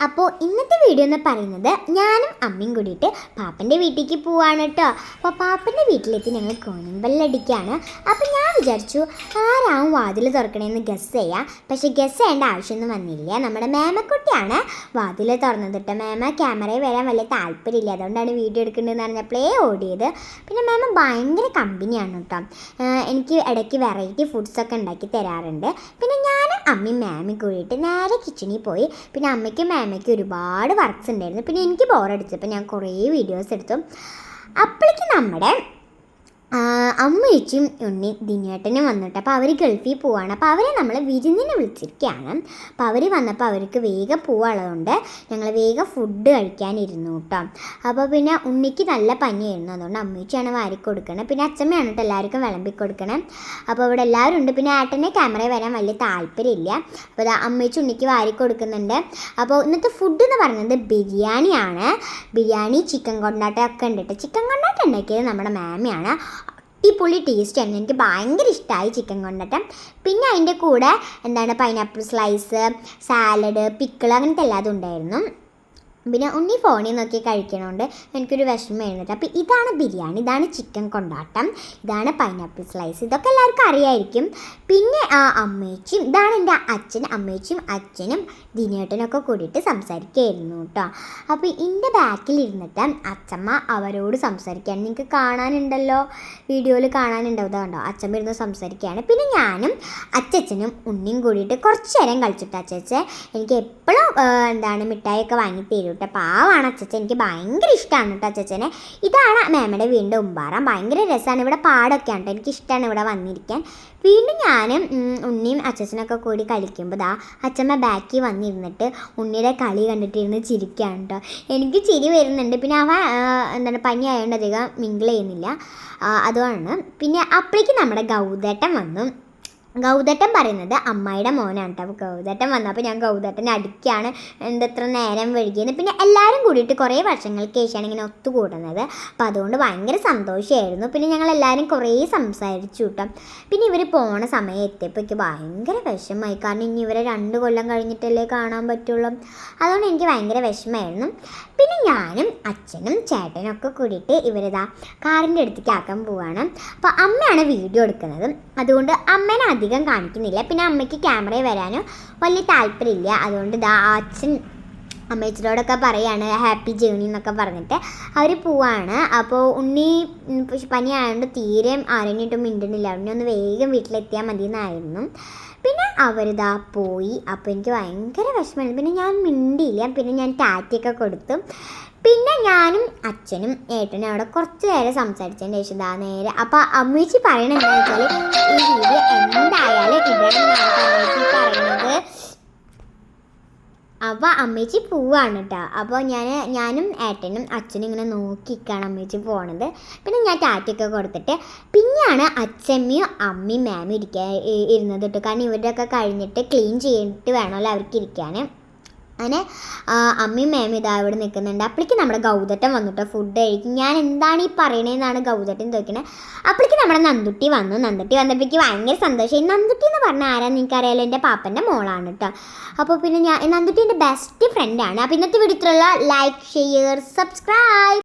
അപ്പോൾ ഇന്നത്തെ വീഡിയോ എന്ന് പറയുന്നത് ഞാനും അമ്മയും കൂടിയിട്ട് പാപ്പൻ്റെ വീട്ടിലേക്ക് പോവാണ് കേട്ടോ. അപ്പോൾ പാപ്പൻ്റെ വീട്ടിലെത്തി ഞങ്ങൾ കോണിമ്പല്ലടിക്കുകയാണ്. അപ്പോൾ ഞാൻ വിചാരിച്ചു ആരാവും വാതിൽ തുറക്കണമെന്ന് ഗസ് ചെയ്യാം. പക്ഷേ ഗസ് ചെയ്യേണ്ട ആവശ്യമൊന്നും വന്നില്ല. നമ്മുടെ മേമക്കുട്ടിയാണ് വാതിൽ തുറന്നത് കേട്ടോ. മേമ ക്യാമറയിൽ വരാൻ വലിയ താല്പര്യമില്ല, അതുകൊണ്ടാണ് വീഡിയോ എടുക്കേണ്ടതെന്ന് പറഞ്ഞപ്പോഴേ ഓടിയത്. പിന്നെ മേമ ഭയങ്കര കമ്പനിയാണ് കേട്ടോ. എനിക്ക് ഇടയ്ക്ക് വെറൈറ്റി ഫുഡ്സൊക്കെ ഉണ്ടാക്കി തരാറുണ്ട്. പിന്നെ ഞാൻ അമ്മയും മേമയും കൂടിയിട്ട് നേരെ കിച്ചണിൽ പോയി. പിന്നെ അമ്മയ്ക്കും മേമയ്ക്കും ഒരുപാട് വർക്ക്സ് ഉണ്ടായിരുന്നു. പിന്നെ എനിക്ക് ബോറടിച്ചപ്പോൾ ഞാൻ കുറേ വീഡിയോസ് എടുത്തു. അപ്പോഴേക്കും നമ്മുടെ അമ്മയും ഉണ്ണി ദിനേട്ടനും വന്നിട്ട് അപ്പോൾ അവർ ഗൾഫിൽ പോവാണ്. അപ്പോൾ അവരെ നമ്മൾ വിരുന്നിനെ വിളിച്ചിരിക്കുകയാണ്. അപ്പോൾ അവർ വന്നപ്പോൾ അവർക്ക് വേഗം പോവാനുള്ളതുകൊണ്ട് ഞങ്ങൾ വേഗം ഫുഡ് കഴിക്കാനിരുന്നു കേട്ടോ. അപ്പോൾ പിന്നെ ഉണ്ണിക്ക് നല്ല പനിയായിരുന്നു, അതുകൊണ്ട് അമ്മച്ചിയാണ് വാരി കൊടുക്കണം. പിന്നെ അച്ഛമ്മയാണ് കേട്ടോ എല്ലാവർക്കും വിളമ്പി കൊടുക്കണം. അപ്പോൾ ഇവിടെ എല്ലാവരും ഉണ്ട്. പിന്നെ ഏട്ടനെ ക്യാമറയിൽ വരാൻ വലിയ താല്പര്യമില്ല. അപ്പോൾ അത് അമ്മച്ചി ഉണ്ണിക്ക് വാരി കൊടുക്കുന്നുണ്ട്. അപ്പോൾ ഇന്നത്തെ ഫുഡ് എന്ന് പറയുന്നത് ബിരിയാണിയാണ്. ബിരിയാണി ചിക്കൻ കൊണ്ടാട്ടമൊക്കെ ഉണ്ട് കേട്ടോ. ചിക്കൻ കൊണ്ടാട്ടം ഉണ്ടാക്കിയത് നമ്മുടെ മാമയാണ്. അടിപൊളി ടേസ്റ്റാണ്, എനിക്ക് ഭയങ്കര ഇഷ്ടമായി ചിക്കൻ കൊണ്ടാട്ടം. പിന്നെ അതിൻ്റെ കൂടെ പൈനാപ്പിൾ സ്ലൈസ്, സാലഡ്, പിക്കിൾ അങ്ങനത്തെ എല്ലാതും ഉണ്ടായിരുന്നു. പിന്നെ ഉണ്ണി ഫോണിൽ നോക്കി കഴിക്കണോണ്ട് എനിക്കൊരു വിഷമം എഴുന്നിട്ട്. അപ്പോൾ ഇതാണ് ബിരിയാണി, ഇതാണ് ചിക്കൻ കൊണ്ടാട്ടം, ഇതാണ് പൈനാപ്പിൾ സ്ലൈസ്, ഇതൊക്കെ എല്ലാവർക്കും അറിയായിരിക്കും. പിന്നെ അമ്മേച്ചിയും, ഇതാണ് എൻ്റെ അച്ഛൻ, അമ്മേച്ചിയും അച്ഛനും ദിനേട്ടനൊക്കെ കൂടിയിട്ട് സംസാരിക്കുകയായിരുന്നു കേട്ടോ. അപ്പോൾ എൻ്റെ ബാക്കിലിരുന്നിട്ട് അച്ഛമ്മ അവരോട് സംസാരിക്കുകയാണ്. നിങ്ങൾക്ക് കാണാനുണ്ടല്ലോ, വീഡിയോയിൽ കാണാനുണ്ടാവും. കണ്ടോ, അച്ഛമ്മ ഇരുന്ന് സംസാരിക്കുകയാണ്. പിന്നെ ഞാനും അച്ചച്ചനും ഉണ്ണിയും കൂടിയിട്ട് കുറച്ച് നേരം കളിച്ചിട്ട് അച്ചച്ചൻ എനിക്ക് എപ്പോഴും മിഠായിയൊക്കെ വാങ്ങി തരും. പാവാണ് അച്ചച്ചൻ, എനിക്ക് ഭയങ്കര ഇഷ്ടമാണ് കേട്ടോ അച്ചച്ചനെ. ഇതാണ് മേമയുടെ വീടിൻ്റെ ഉമ്പാറ, ഭയങ്കര രസമാണ്. ഇവിടെ പാടൊക്കെയാണ് കേട്ടോ, എനിക്കിഷ്ടമാണ് ഇവിടെ വന്നിരിക്കാൻ. വീണ്ടും ഞാനും ഉണ്ണിയും അച്ചച്ചനൊക്കെ കൂടി കളിക്കുമ്പോൾ അച്ഛമ്മ ബാക്കിൽ വന്നിരുന്നിട്ട് ഉണ്ണിയുടെ കളി കണ്ടിട്ടിരുന്ന് ചിരിക്കുകയാണ് കേട്ടോ. എനിക്ക് ചിരി വരുന്നുണ്ട്. പിന്നെ അവൻ പനി ആയതുകൊണ്ട് അധികം മിങ്കിൾ ചെയ്യുന്നില്ല, അതുമാണ്. പിന്നെ അപ്പോഴേക്കും നമ്മുടെ ഗൗതേട്ടൻ വന്നു. ഗൗതേട്ടൻ പറയുന്നത് അമ്മായിയുടെ മോനാണ് കേട്ടോ. അപ്പോൾ ഗൗതേട്ടൻ വന്നപ്പോൾ ഞാൻ ഗൗതേട്ടനെ അടിക്കുകയാണ്, എന്തത്ര നേരം വൈകിയെന്ന്. പിന്നെ എല്ലാവരും കൂടിയിട്ട് കുറേ വർഷങ്ങൾക്ക് ശേഷമാണ് ഇങ്ങനെ ഒത്തുകൂടുന്നത്. അപ്പോൾ അതുകൊണ്ട് ഭയങ്കര സന്തോഷമായിരുന്നു. പിന്നെ ഞങ്ങളെല്ലാവരും കുറേ സംസാരിച്ചു കേട്ടോ. പിന്നെ ഇവർ പോണ സമയം എത്തിയപ്പോൾ എനിക്ക് ഭയങ്കര വിഷമമായി, കാരണം ഇനി ഇവരെ 2 കൊല്ലം കഴിഞ്ഞിട്ടല്ലേ കാണാൻ പറ്റുള്ളൂ. അതുകൊണ്ട് എനിക്ക് ഭയങ്കര വിഷമമായിരുന്നു. പിന്നെ ഞാനും അച്ഛനും ചേട്ടനും ഒക്കെ കൂടിയിട്ട് ഇവരിതാ കാറിൻ്റെ അടുത്തേക്ക് ആക്കാൻ പോവുകയാണ്. അപ്പോൾ അമ്മയാണ് വീഡിയോ എടുക്കുന്നത്, അതുകൊണ്ട് അമ്മേനെ അധികം കാണിക്കുന്നില്ല. പിന്നെ അമ്മയ്ക്ക് ക്യാമറയിൽ വരാനും വലിയ താല്പര്യമില്ല, അതുകൊണ്ട് അച്ഛൻ അമ്മച്ചിയോടൊക്കെ പറയാണ് ഹാപ്പി ജേണി എന്നൊക്കെ പറഞ്ഞിട്ട് അവർ പോവാണ്. അപ്പോൾ ഉണ്ണി പനി ആയതുകൊണ്ട് തീരെ ആരെങ്കിലും മിണ്ടുന്നില്ല, ഉണ്ണി ഒന്ന് വേഗം വീട്ടിലെത്തിയാൽ മതി എന്നായിരുന്നു. പിന്നെ അവരിതാ പോയി. അപ്പോൾ എനിക്ക് ഭയങ്കര വിഷമമാണ്. പിന്നെ ഞാൻ മിണ്ടിയില്ല. പിന്നെ ഞാൻ ടാറ്റയൊക്കെ കൊടുത്തു. പിന്നെ ഞാനും അച്ഛനും ഏട്ടനും അവിടെ കുറച്ച് നേരം സംസാരിച്ചതിന് ശേഷം നേരെ അപ്പോൾ അമ്മച്ചി പറയണത് എന്താണെന്ന് വെച്ചാൽ ഈ വീഡിയോ എന്തായാലും ഇടണം എന്നാണ് അമ്മച്ചി പറയണത്. അപ്പോൾ അമ്മച്ചി പോവാണ് കേട്ടോ. അപ്പോൾ ഞാനും ഏട്ടനും അച്ഛനും ഇങ്ങനെ നോക്കിക്കാണ് അമ്മച്ചി പോണത്. പിന്നെ ഞാൻ ടാറ്റയൊക്കെ കൊടുത്തിട്ട് പിന്നെയാണ് അച്ഛമ്മയും അമ്മയും മാമും ഇരുന്നത് കേട്ടോ. കാരണം ഇവരുടെയൊക്കെ കഴിഞ്ഞിട്ട് ക്ലീൻ ചെയ്തിട്ട് വേണമല്ലോ അവർക്ക് ഇരിക്കാൻ. അങ്ങനെ അമ്മയും മേമയും ഇതാ ഇവിടെ നിൽക്കുന്നുണ്ട്. അപ്പോഴേക്കും നമ്മുടെ ഗൗതട്ടൻ വന്നിട്ടോ ഫുഡ് കഴിക്കും. ഞാൻ എന്താണ് ഈ പറയണതെന്നാണ് ഗൗതട്ടൻ ചോദിക്കണത്. അപ്പോഴേക്കും നമ്മുടെ നന്ദുട്ടി വന്നു. നന്ദുട്ടി വന്നപ്പോഴേക്കും ഭയങ്കര സന്തോഷമായി. നന്ദുട്ടി എന്ന് പറഞ്ഞാൽ ആരാന്ന് എനിക്കറിയാലോ, എൻ്റെ പാപ്പൻ്റെ മോളാണ് കേട്ടോ. അപ്പോൾ പിന്നെ നന്ദുട്ടി എൻ്റെ ബെസ്റ്റ് ഫ്രണ്ടാണ്. അപ്പോൾ ഇന്നത്തെ വീഡിയോത്തിലുള്ള ലൈക്ക്, ഷെയർ, സബ്സ്ക്രൈബ്.